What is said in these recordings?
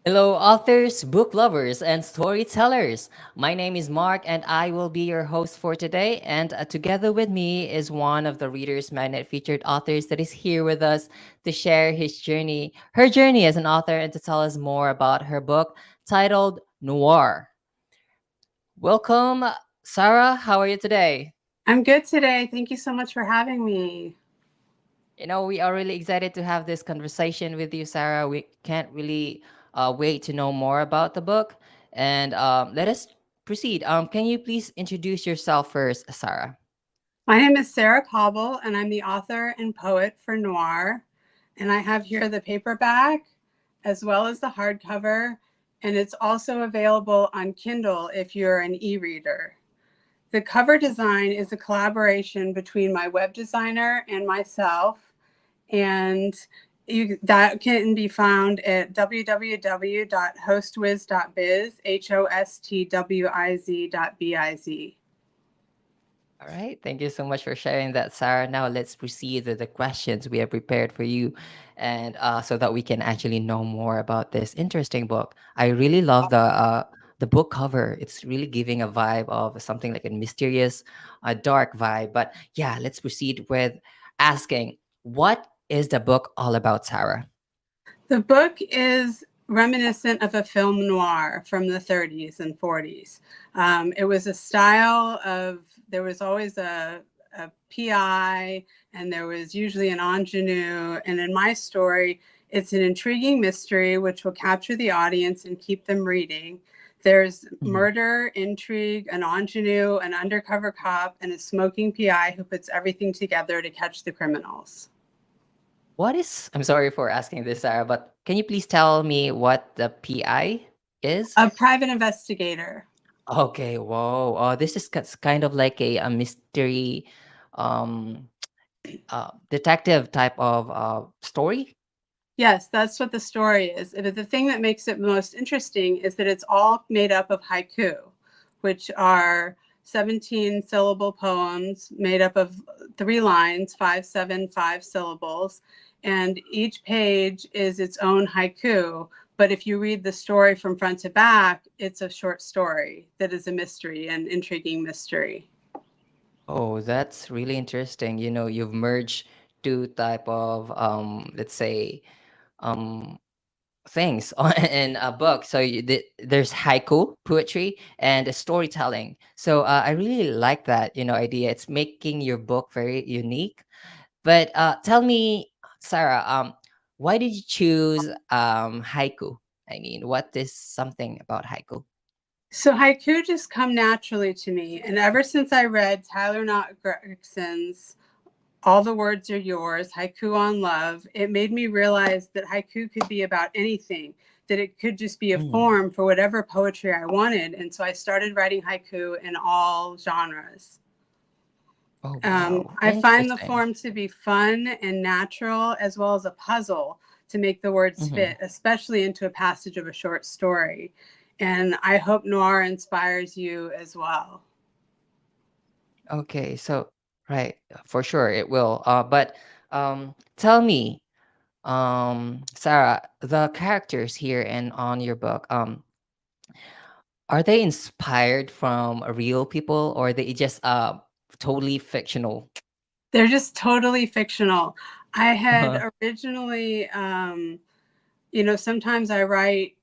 Hello, authors, book lovers, and storytellers. My name is Mark, and I will be your host for today. And together with me is one of the Readers Magnet featured authors that is here with us to share her journey as an author, and to tell us more about her book titled Noir. Welcome, Sarah. How are you today? I'm good today. Thank you so much for having me. We are really excited to have this conversation with you, Sarah. We can't really wait to know more about the book. And let us proceed. Can you please introduce yourself first, Sarah? My name is Sarah Cauble, and I'm the author and poet for Noir. And I have here the paperback as well as the hardcover, and it's also available on Kindle if you're an e reader. The cover design is a collaboration between my web designer and myself, and that can be found at www.hostwiz.biz, hostwiz.biz. All right. Thank you so much for sharing that, Sarah. Now let's proceed with the questions we have prepared for you, and so that we can actually know more about this interesting book. I really love the book cover. It's really giving a vibe of something like a mysterious, dark vibe. But yeah, let's proceed with asking, what is the book all about, Sarah? The book is reminiscent of a film noir from the 30s and 40s. It was a style of, there was always a PI, and there was usually an ingenue. And in my story, it's an intriguing mystery which will capture the audience and keep them reading. There's Mhm. murder, intrigue, an ingenue, an undercover cop, and a smoking PI who puts everything together to catch the criminals. I'm sorry for asking this, Sarah, but can you please tell me what the PI is? A private investigator. Okay, whoa. This is kind of like a mystery, um, detective type of story. Yes, that's what the story is. But the thing that makes it most interesting is that it's all made up of haiku, which are 17 syllable poems made up of 3 lines, 5, 7, 5 syllables. And each page is its own haiku. But if you read the story from front to back, it's a short story that is a mystery, an intriguing mystery. Oh, that's really interesting. You've merged two type of let's say um things in a book. So there's haiku poetry and storytelling. So I really like that idea. It's making your book very unique. But tell me, Sarah, why did you choose haiku? I mean, what is something about haiku? So haiku just come naturally to me. And ever since I read Tyler Knott Gregson's All the Words Are Yours, Haiku on Love, it made me realize that haiku could be about anything, that it could just be a Mm. form for whatever poetry I wanted. And so I started writing haiku in all genres. Oh, wow. I find the Interesting. form to be fun and natural, as well as a puzzle to make the words Hmm. fit, especially into a passage of a short story. And I hope noir inspires you as well. Okay, so, right, for sure it will. But tell me, Sarah, the characters here and on your book, are they inspired from real people, or are they just totally fictional? They're just totally fictional. I had originally, sometimes I write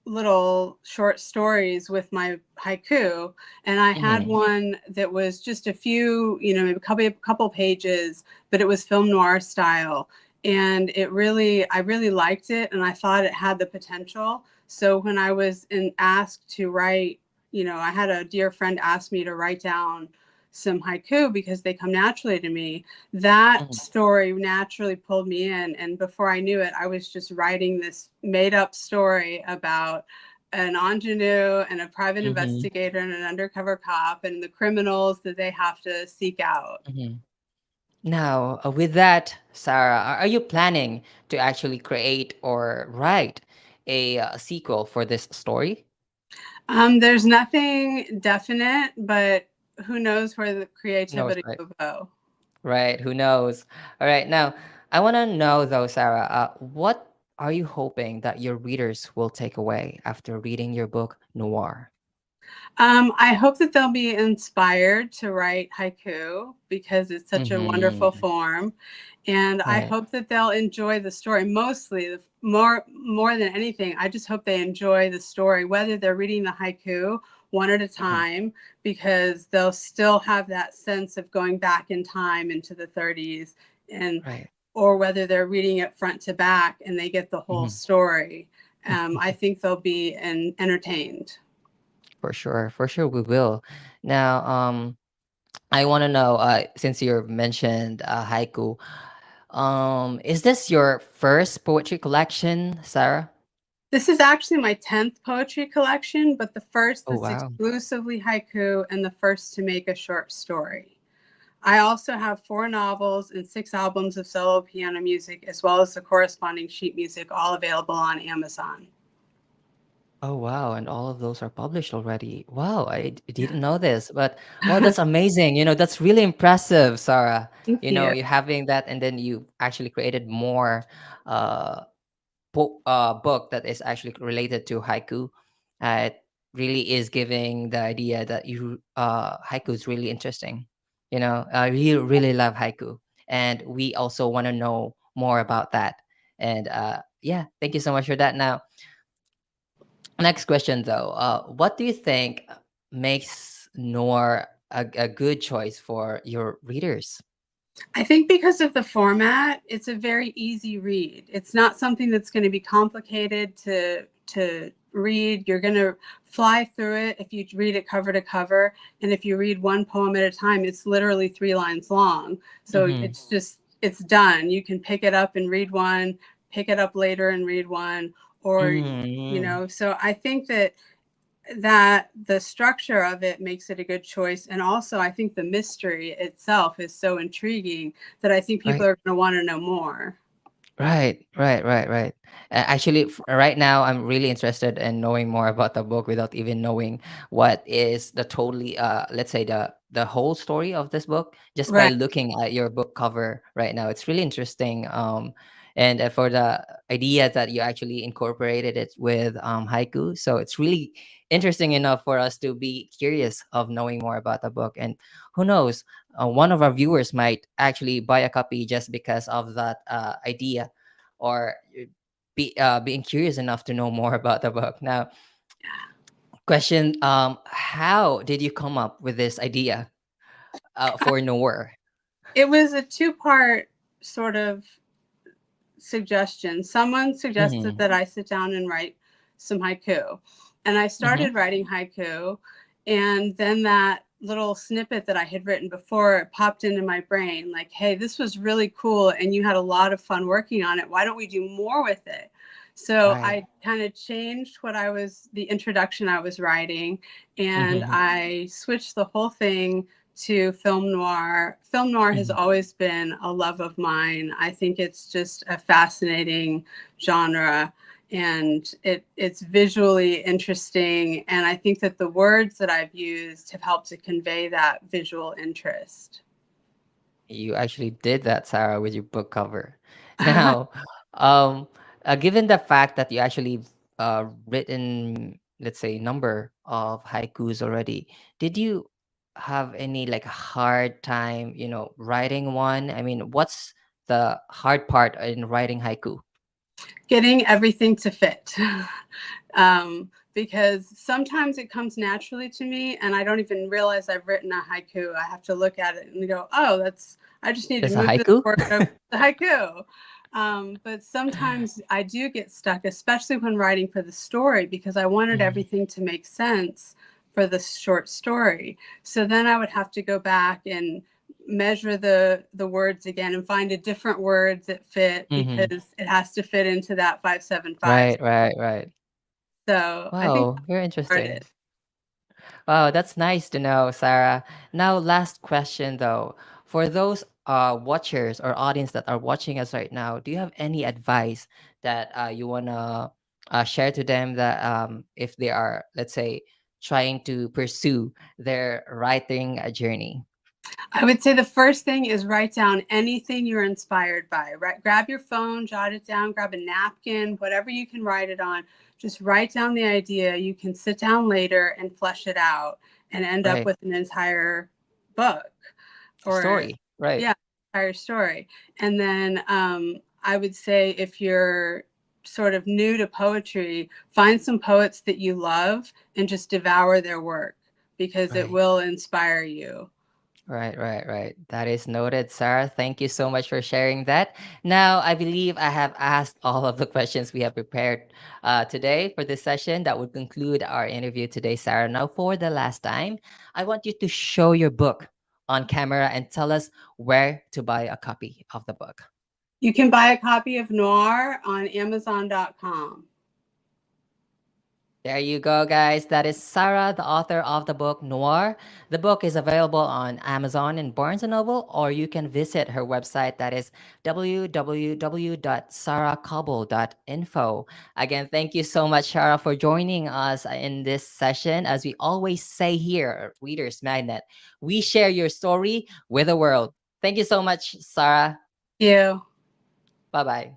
little short stories with my haiku, and I had Hmm. one that was just a few, maybe a couple pages, but it was film noir style, and I really liked it, and I thought it had the potential. So when I was asked to write, I had a dear friend ask me to write down some haiku because they come naturally to me. That story naturally pulled me in, and before I knew it, I was just writing this made up story about an ingenue and a private Hmm. investigator and an undercover cop and the criminals that they have to seek out. Hmm. Now, with that, Sarah, are you planning to actually create or write a sequel for this story? There's nothing definite, but who knows where the Who knows, creativity right? will go. Right, who knows? All right, now I want to know though, Sarah, what? are you hoping that your readers will take away after reading your book, Noir? I hope that they'll be inspired to write haiku because it's such a wonderful Mm-hmm. form, and I Right. hope that they'll enjoy the story. Mostly, more than anything, I just hope they enjoy the story, whether they're reading the haiku one at a Mm-hmm. time, because they'll still have that sense of going back in time into the 30s, and Right. or whether they're reading it front to back and they get the whole Mm-hmm. story. I think they'll be entertained. For sure, we will. Now, I want to know, since you mentioned haiku, is this your first poetry collection, Sarah? This is actually my 10th poetry collection, but the first Oh, that's wow. exclusively haiku and the first to make a short story. I also have 4 novels and 6 albums of solo piano music, as well as the corresponding sheet music, all available on Amazon. Oh, wow. And all of those are published already. Wow, didn't Yeah. know this, but well, that's amazing. That's really impressive, Sarah. Thank you. You having that, and then you actually created more uh, book that is actually related to haiku. It really is giving the idea that haiku is really interesting. I really really love haiku, and we also want to know more about that. And yeah, thank you so much for that. Now, next question though, what do you think makes noir a good choice for your readers? I think because of the format, it's a very easy read. It's not something that's going to be complicated to read. You're going to fly through it if you read it cover to cover, and if you read one poem at a time, it's literally 3 lines long. So Mm-hmm. it's done. You can pick it up and read one, pick it up later and read one, or Mm-hmm. so I think that the structure of it makes it a good choice. And also, I think the mystery itself is so intriguing that I think people Right. are going to want to know more. Right. Actually, right now, I'm really interested in knowing more about the book without even knowing what is the totally, let's say the whole story of this book. Just by Right. looking at your book cover right now, it's really interesting. And for the idea that you actually incorporated it with haiku, so it's really interesting enough for us to be curious of knowing more about the book. And who knows, one of our viewers might actually buy a copy just because of that idea, or being curious enough to know more about the book. Now, question: how did you come up with this idea for Noor? It was a two-part sort of suggestion. Someone suggested Mm-hmm. that I sit down and write some haiku. And I Mm-hmm. started writing haiku. And then that little snippet that I had written before popped into my brain like, hey, this was really cool. And you had a lot of fun working on it. Why don't we do more with it? So Right. I kind of changed the introduction I was writing, and Mm-hmm. I switched the whole thing to film noir. Film noir has Mm-hmm. always been a love of mine. I think it's just a fascinating genre, and it's visually interesting. And I think that the words that I've used have helped to convey that visual interest. You actually did that, Sarah, with your book cover. Now, um, given the fact that you actually written, let's say, number of haikus already, did you have any like hard time, writing one? I mean, what's the hard part in writing haiku? Getting everything to fit. Because sometimes it comes naturally to me and I don't even realize I've written a haiku. I have to look at it and go, oh, I just need to There's a move this haiku? word over to the haiku. But sometimes I do get stuck, especially when writing for the story, because I wanted Mhm. everything to make sense for the short story. So then I would have to go back and measure the words again and find a different word that fit Mhm. because it has to fit into that 575. Right. So I think Wow, very that's part interesting. it. Wow, that's nice to know, Sarah. Now, last question though. For those watchers or audience that are watching us right now, do you have any advice that you wanna share to them, that if they are, let's say, trying to pursue their writing journey? I would say the first thing is write down anything you're inspired by. Right, grab your phone, jot it down, grab a napkin, whatever you can write it on. Just write down the idea. You can sit down later and flesh it out and end up Right. with an entire book or, Story. Right. yeah, entire story. And then I would say if you're sort of new to poetry, find some poets that you love and just devour their work because it Right. will inspire you. Right, right, right. That is noted, Sarah. Thank you so much for sharing that. Now, I believe I have asked all of the questions we have prepared today for this session. That would conclude our interview today, Sarah. Now, for the last time, I want you to show your book on camera and tell us where to buy a copy of the book. You can buy a copy of Noir on Amazon.com. There you go, guys. That is Sarah, the author of the book Noir. The book is available on Amazon and Barnes& and Noble, or you can visit her website. That is www.sarahcauble.info. Again, thank you so much, Sarah, for joining us in this session. As we always say here at Readers Magnet, we share your story with the world. Thank you so much, Sarah. You. Bye bye.